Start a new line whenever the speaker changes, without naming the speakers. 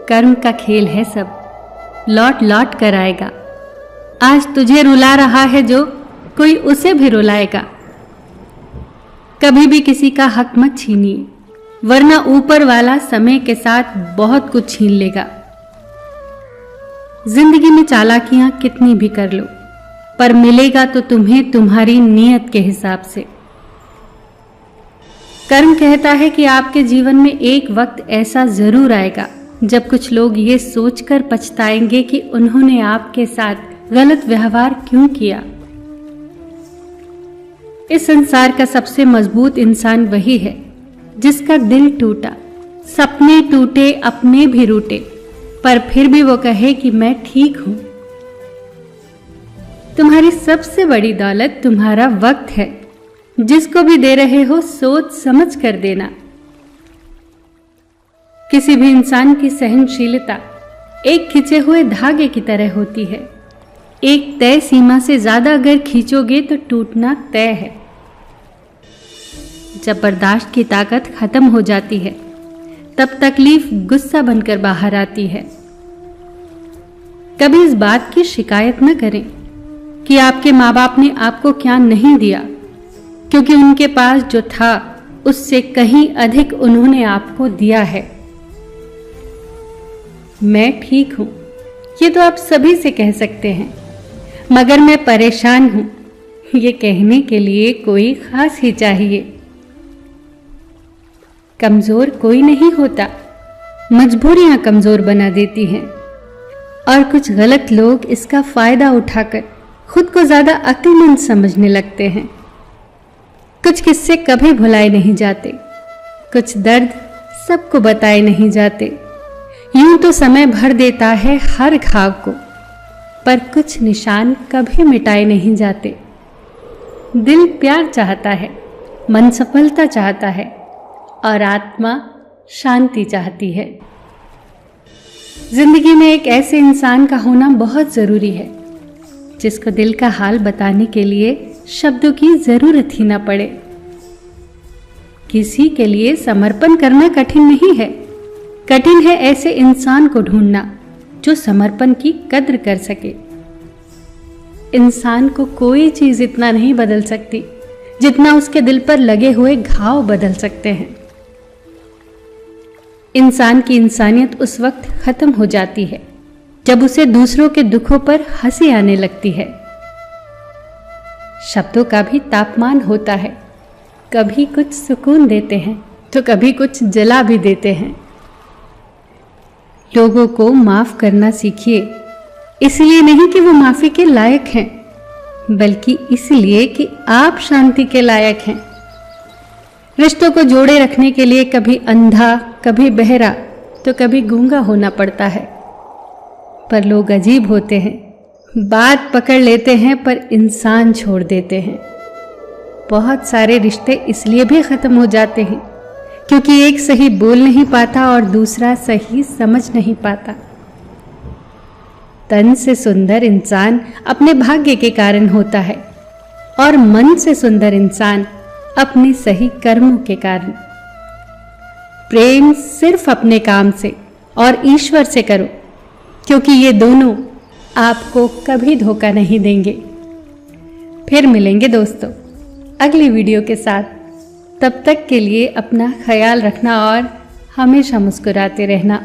कर्म का खेल है सब, लौट लौट कर आएगा। आज तुझे रुला रहा है जो, कोई उसे भी रुलाएगा। कभी भी किसी का हक मत छीनिए, वरना ऊपर वाला समय के साथ बहुत कुछ छीन लेगा। जिंदगी में चालाकियां कितनी भी कर लो, पर मिलेगा तो तुम्हें तुम्हारी नीयत के हिसाब से। कर्म कहता है कि आपके जीवन में एक वक्त ऐसा जरूर आएगा जब कुछ लोग ये सोचकर पछताएंगे कि उन्होंने आपके साथ गलत व्यवहार क्यों किया। इस संसार का सबसे मजबूत इंसान वही है जिसका दिल टूटा, सपने टूटे, अपने भी रूटे, पर फिर भी वो कहे कि मैं ठीक हूं। तुम्हारी सबसे बड़ी दौलत तुम्हारा वक्त है, जिसको भी दे रहे हो सोच समझ कर देना। किसी भी इंसान की सहनशीलता एक खिंचे हुए धागे की तरह होती है। एक तय सीमा से ज्यादा अगर खींचोगे तो टूटना तय है। जब बर्दाश्त की ताकत खत्म हो जाती है, तब तकलीफ गुस्सा बनकर बाहर आती है। कभी इस बात की शिकायत न करें कि आपके माँ बाप ने आपको क्या नहीं दिया, क्योंकि उनके पास जो था उससे कहीं अधिक उन्होंने आपको दिया है। मैं ठीक हूं, ये तो आप सभी से कह सकते हैं, मगर मैं परेशान हूं, ये कहने के लिए कोई खास ही चाहिए। कमजोर कोई नहीं होता, मजबूरियां कमजोर बना देती हैं, और कुछ गलत लोग इसका फायदा उठाकर खुद को ज्यादा अक्लमंद समझने लगते हैं। कुछ किस्से कभी भुलाए नहीं जाते, कुछ दर्द सबको बताए नहीं जाते। यूं तो समय भर देता है हर घाव को, पर कुछ निशान कभी मिटाए नहीं जाते। दिल प्यार चाहता है, मन सफलता चाहता है, और आत्मा शांति चाहती है। जिंदगी में एक ऐसे इंसान का होना बहुत जरूरी है जिसको दिल का हाल बताने के लिए शब्दों की जरूरत ही ना पड़े। किसी के लिए समर्पण करना कठिन नहीं है, कठिन है ऐसे इंसान को ढूंढना जो समर्पण की कद्र कर सके। इंसान को कोई चीज इतना नहीं बदल सकती जितना उसके दिल पर लगे हुए घाव बदल सकते हैं। इंसान की इंसानियत उस वक्त खत्म हो जाती है जब उसे दूसरों के दुखों पर हंसी आने लगती है। शब्दों का भी तापमान होता है, कभी कुछ सुकून देते हैं तो कभी कुछ जला भी देते हैं। लोगों को माफ करना सीखिए, इसलिए नहीं कि वो माफी के लायक हैं, बल्कि इसलिए कि आप शांति के लायक हैं। रिश्तों को जोड़े रखने के लिए कभी अंधा, कभी बहरा, तो कभी गूंगा होना पड़ता है। पर लोग अजीब होते हैं, बात पकड़ लेते हैं पर इंसान छोड़ देते हैं। बहुत सारे रिश्ते इसलिए भी खत्म हो जाते हैं क्योंकि एक सही बोल नहीं पाता और दूसरा सही समझ नहीं पाता। तन से सुंदर इंसान अपने भाग्य के कारण होता है, और मन से सुंदर इंसान अपने सही कर्मों के कारण। प्रेम सिर्फ अपने काम से और ईश्वर से करो, क्योंकि ये दोनों आपको कभी धोखा नहीं देंगे। फिर मिलेंगे दोस्तों अगली वीडियो के साथ। तब तक के लिए अपना ख्याल रखना और हमेशा मुस्कुराते रहना।